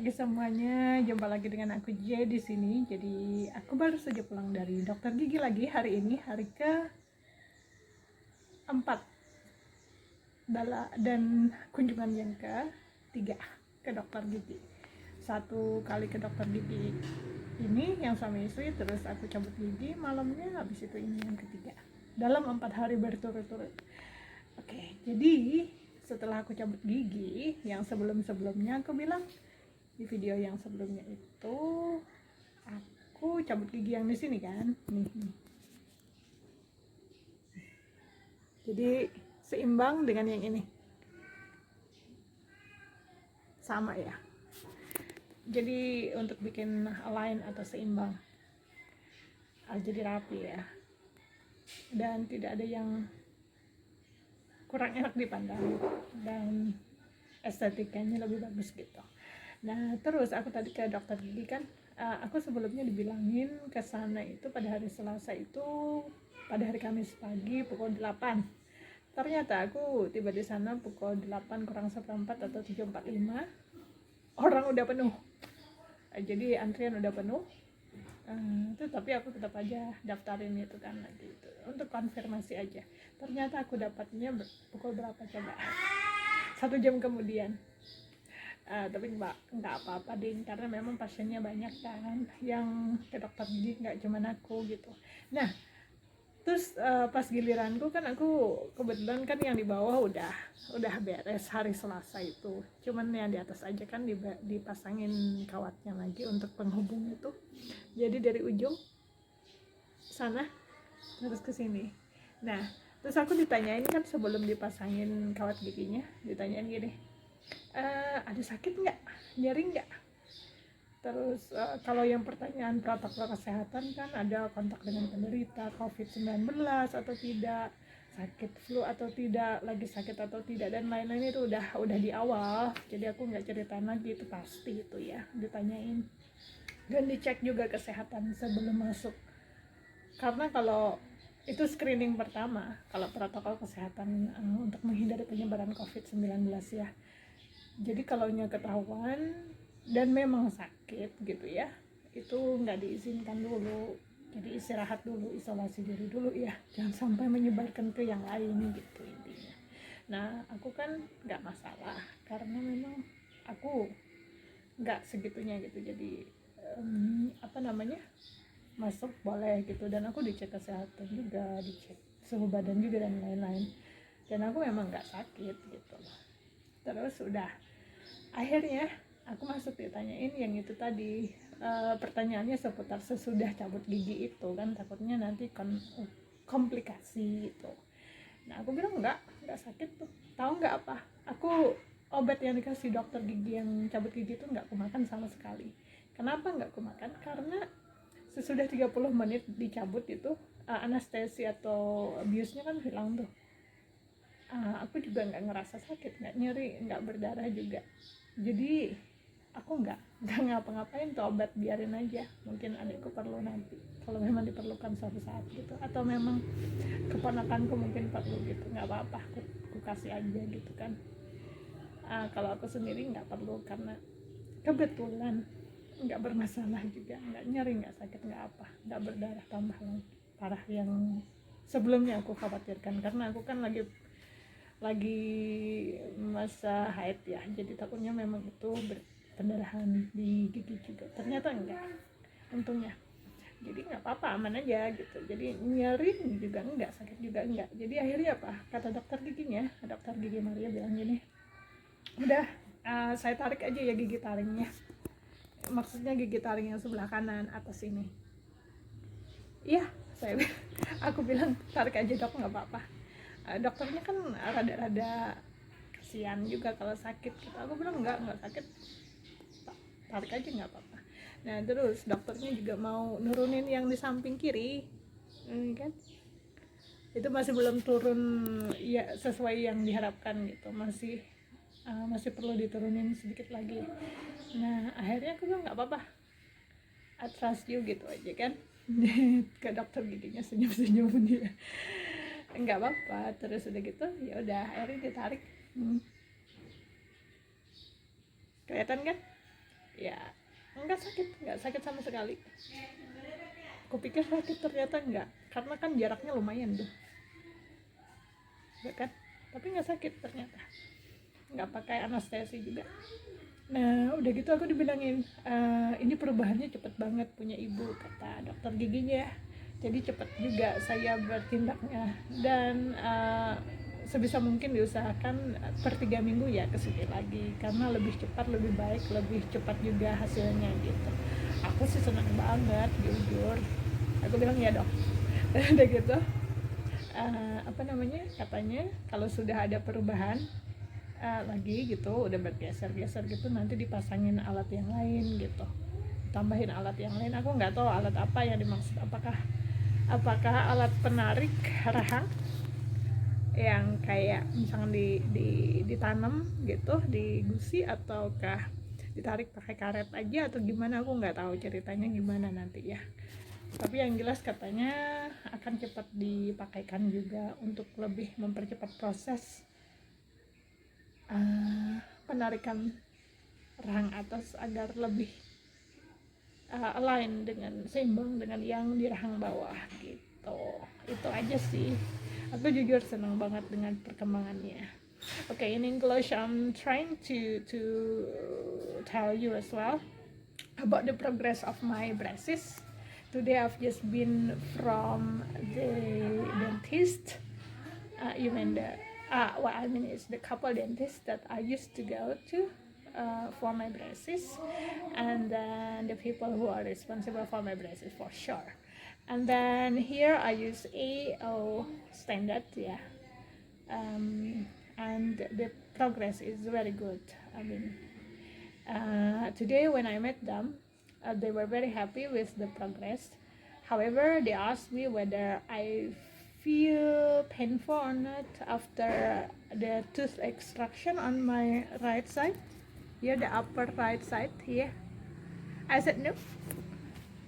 pagi semuanya, jumpa lagi dengan aku J di sini. Jadi aku baru saja pulang dari dokter gigi lagi hari ini, hari ke-4 dan kunjungan yang ke-3 ke dokter gigi. Satu kali ke dokter gigi ini yang suami istri, terus aku cabut gigi malamnya, habis itu ini yang ketiga dalam 4 hari berturut-turut. Oke, jadi setelah aku cabut gigi yang sebelum-sebelumnya, aku bilang di video yang sebelumnya itu aku cabut gigi yang di sini kan, nih. Jadi seimbang dengan yang ini, sama ya. Jadi untuk bikin align atau seimbang, jadi rapi ya, dan tidak ada yang kurang enak dipandang dan estetikanya lebih bagus gitu. Nah terus aku tadi ke dokter gigi kan, aku sebelumnya dibilangin ke sana itu pada hari Selasa itu, pada hari Kamis pagi pukul 8. Ternyata aku tiba di sana pukul 8 kurang seperempat atau 7.45, orang udah penuh. Jadi antrian udah penuh. Tapi aku tetap aja daftarin itu kan lagi itu untuk konfirmasi aja. Ternyata aku dapatnya pukul berapa coba? 1 jam kemudian. Tapi nggak apa-apa ding, karena memang pasiennya banyak kan yang ke dokter gigi, nggak cuma aku gitu. Nah terus pas giliranku kan, aku kebetulan kan yang di bawah udah beres hari Selasa itu, cuman yang di atas aja kan dipasangin kawatnya lagi untuk penghubung itu. Jadi dari ujung sana terus ke sini. Nah terus aku ditanyain kan sebelum dipasangin kawat giginya, ditanyain gini, ada sakit nggak, nyeri nggak? Terus kalau yang pertanyaan protokol kesehatan kan ada kontak dengan penderita COVID-19 atau tidak, sakit flu atau tidak, lagi sakit atau tidak, dan lain-lain itu udah di awal. Jadi aku nggak ceritain lagi, itu pasti itu ya ditanyain. Dan dicek juga kesehatan sebelum masuk. Karena kalau itu screening pertama, kalau protokol kesehatan untuk menghindari penyebaran COVID-19 ya. Jadi kalau ketahuan dan memang sakit gitu ya, itu nggak diizinkan dulu. Jadi istirahat dulu, isolasi diri dulu ya, jangan sampai menyebarkan ke yang lain gitu intinya. Nah aku kan nggak masalah, karena memang aku nggak segitunya gitu. Jadi masuk boleh gitu, dan aku dicek kesehatan juga, dicek suhu badan juga dan lain-lain, dan aku memang nggak sakit gitu. Terus udah akhirnya aku masuk, ditanyain yang itu tadi, pertanyaannya seputar sesudah cabut gigi itu kan, takutnya nanti komplikasi gitu. Nah aku bilang enggak sakit tuh. Tahu nggak apa, aku obat yang dikasih dokter gigi yang cabut gigi itu nggak aku makan sama sekali. Kenapa nggak aku makan? Karena sesudah 30 menit dicabut itu, anestesi atau biusnya kan hilang tuh. Aku juga nggak ngerasa sakit, nggak nyeri, nggak berdarah juga. Jadi aku nggak ngapa-ngapain tuh obat, biarin aja. Mungkin adikku perlu nanti kalau memang diperlukan suatu saat gitu, atau memang keponakanku mungkin perlu gitu, nggak apa-apa, aku kasih aja gitu kan. Kalau aku sendiri nggak perlu, karena kebetulan nggak bermasalah juga, nggak nyeri, nggak sakit, nggak apa, nggak berdarah tambah lagi parah yang sebelumnya aku khawatirkan. Karena aku kan lagi masa haid ya, jadi takutnya memang itu pendarahan di gigi juga. Ternyata enggak, untungnya. Jadi nggak apa-apa, aman aja gitu. Jadi nyeri juga enggak, sakit juga enggak. Jadi akhirnya apa kata dokter giginya, dokter gigi Maria bilang gini, udah saya tarik aja ya gigi taringnya, maksudnya gigi taring yang sebelah kanan atas ini. Iya, aku bilang tarik aja dok, nggak apa-apa. Dokternya kan rada-rada kasihan juga kalau sakit gitu. Aku bilang enggak sakit, tarik aja nggak apa-apa. Nah terus dokternya juga mau nurunin yang di samping kiri, kan itu masih belum turun ya sesuai yang diharapkan gitu, masih perlu diturunin sedikit lagi. Nah akhirnya aku bilang nggak apa-apa, I trust you gitu aja kan. Ke dokter giginya senyum-senyum dia, nggak apa-apa. Terus udah gitu ya udah, akhirnya ditarik. Kelihatan kan ya nggak sakit sama sekali. Aku pikir sakit, ternyata enggak, karena kan jaraknya lumayan tuh, ya kan, tapi nggak sakit ternyata, nggak pakai anestesi juga. Nah udah gitu aku dibilangin, ini perubahannya cepet banget punya ibu, kata dokter giginya. Jadi cepet juga saya bertindaknya, dan sebisa mungkin diusahakan per 3 minggu ya ke sini lagi, karena lebih cepat, lebih baik, lebih cepat juga hasilnya gitu. Aku sih senang banget jujur, aku bilang ya dok. Udah gitu apa namanya, katanya kalau sudah ada perubahan lagi gitu, udah bergeser-geser gitu, nanti dipasangin alat yang lain gitu, tambahin alat yang lain. Aku nggak tahu alat apa yang dimaksud, apakah alat penarik rahang yang kayak misalnya ditanam gitu di gusi, ataukah ditarik pakai karet aja atau gimana, aku nggak tahu ceritanya gimana nanti ya. Tapi yang jelas katanya akan cepat dipakaikan juga untuk lebih mempercepat proses penarikan rahang atas agar lebih align dengan, seimbang dengan yang di rahang bawah gitu. Itu aja sih, aku jujur senang banget dengan perkembangannya. Okay, in English I'm trying to tell you as well about the progress of my braces. Today I've just been from the dentist. You mean the what I mean is the couple dentist that I used to go to for my braces, and then the people who are responsible for my braces for sure. And then here I use AO standard, yeah, and the progress is very good. I mean, today when I met them, they were very happy with the progress. However, they asked me whether I feel painful or not after the tooth extraction on my right side, here the upper right side here. I said no.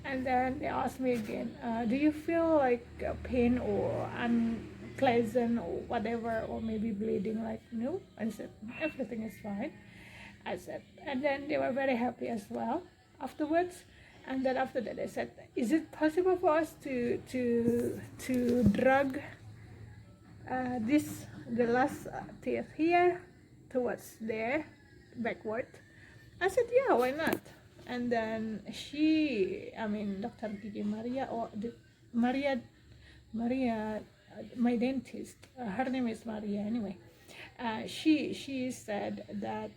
And then they asked me again, do you feel like pain or unpleasant or whatever, or maybe bleeding? Like, no. I said everything is fine. I said, and then they were very happy as well afterwards. And then after that, they said, is it possible for us to drag the last teeth here towards there, backward? I said, yeah, why not? And then Dr. Gigi Maria, or Maria, my dentist, her name is Maria anyway. She said that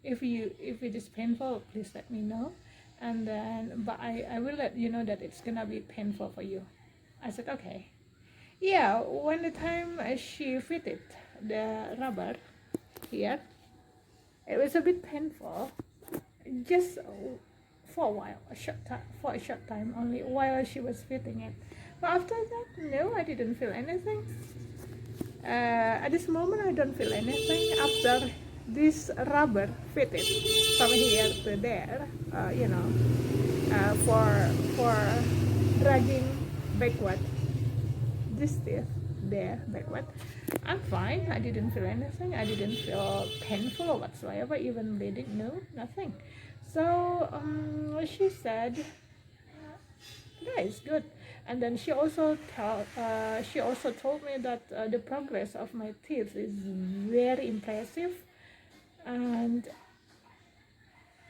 if it is painful, please let me know, and then but I will let you know that it's gonna be painful for you. I said okay. Yeah, when the time she fitted the rubber here, it was a bit painful, just for a while, for a short time only, while she was fitting it. But after that, no, I didn't feel anything. At this moment, I don't feel anything after this rubber fitted from here to there. For dragging backward this teeth there backward, I'm fine. I didn't feel anything. I didn't feel painful whatsoever, even bleeding. No, nothing. So she said that is good. And then she also told me that the progress of my teeth is very impressive, and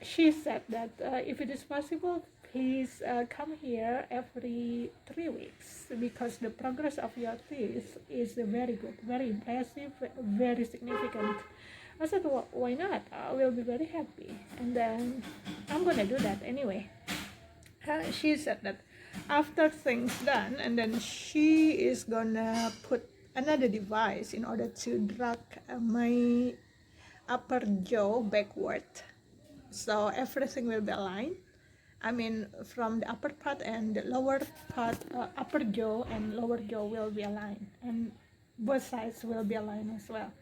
she said that if it is possible, please come here every 3 weeks, because the progress of your teeth is very good, very impressive, very significant. I said, well, why not? I will be very happy, and then I'm gonna do that anyway. She said that after things done, and then she is gonna put another device in order to drag my upper jaw backward, so everything will be aligned. I mean, from the upper part and the lower part, upper jaw and lower jaw will be aligned, and both sides will be aligned as well.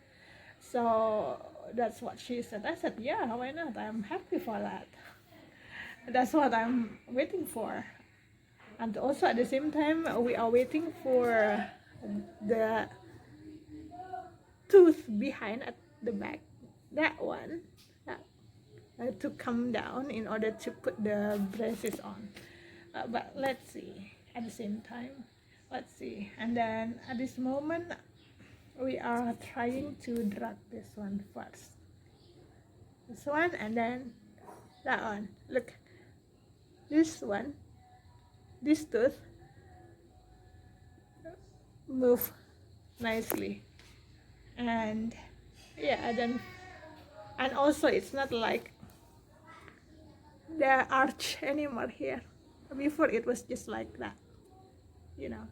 So that's what she said. I said, yeah, why not? I'm happy for that. That's what I'm waiting for. And also at the same time, we are waiting for the tooth behind at the back. That one, to come down in order to put the braces on. But let's see. At the same time, let's see. And then at this moment, we are trying to drag this one first. This one and then that one. Look, this one, this tooth move nicely, and yeah, and also it's not like the arch anymore here. Before it was just like that, you know,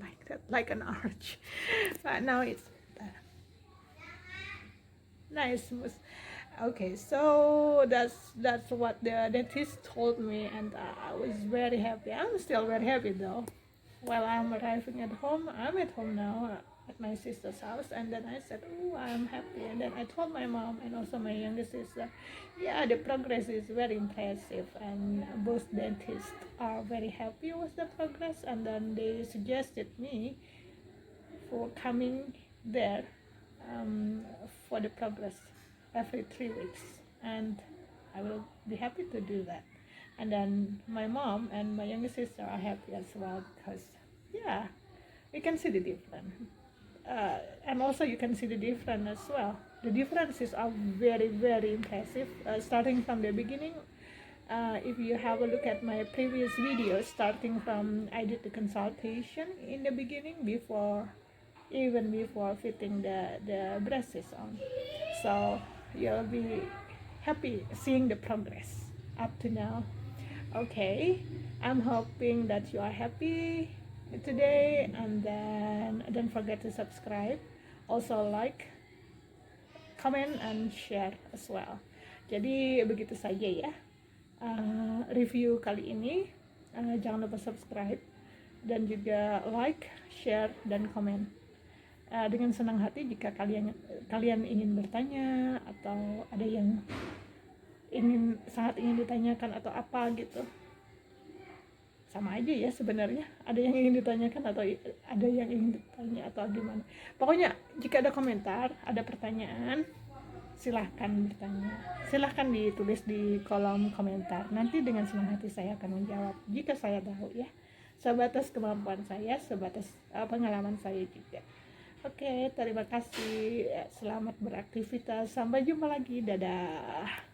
like that, like an arch. But now it's nice, smooth. Okay, so that's what the dentist told me, and I was very happy. I'm still very happy though. While I'm arriving at home, I'm at home now, at my sister's house, and then I said, oh, I'm happy. And then I told my mom and also my younger sister, yeah, the progress is very impressive, and both dentists are very happy with the progress. And then they suggested me for coming there for the progress every 3 weeks, and I will be happy to do that. And then my mom and my younger sister are happy as well, because yeah, we can see the difference, and also you can see the difference as well. The differences are very, very impressive, starting from the beginning. If you have a look at my previous videos, starting from I did the consultation in the beginning, even before fitting the braces on, so you'll be happy seeing the progress up to now. Okay, I'm hoping that you are happy today, and then don't forget to subscribe, also like, comment, and share as well. Jadi begitu saja ya review kali ini. Jangan lupa subscribe dan juga like, share, dan komen. Dengan senang hati jika kalian ingin bertanya atau ada yang sangat ingin ditanyakan atau apa gitu, sama aja ya sebenarnya, ada yang ingin ditanyakan atau ada yang ingin ditanya atau gimana. Pokoknya jika ada komentar, ada pertanyaan, silahkan bertanya, silahkan ditulis di kolom komentar. Nanti dengan senang hati saya akan menjawab jika saya tahu ya, sebatas kemampuan saya, sebatas pengalaman saya juga. Oke, terima kasih, selamat beraktivitas, sampai jumpa lagi, dadah.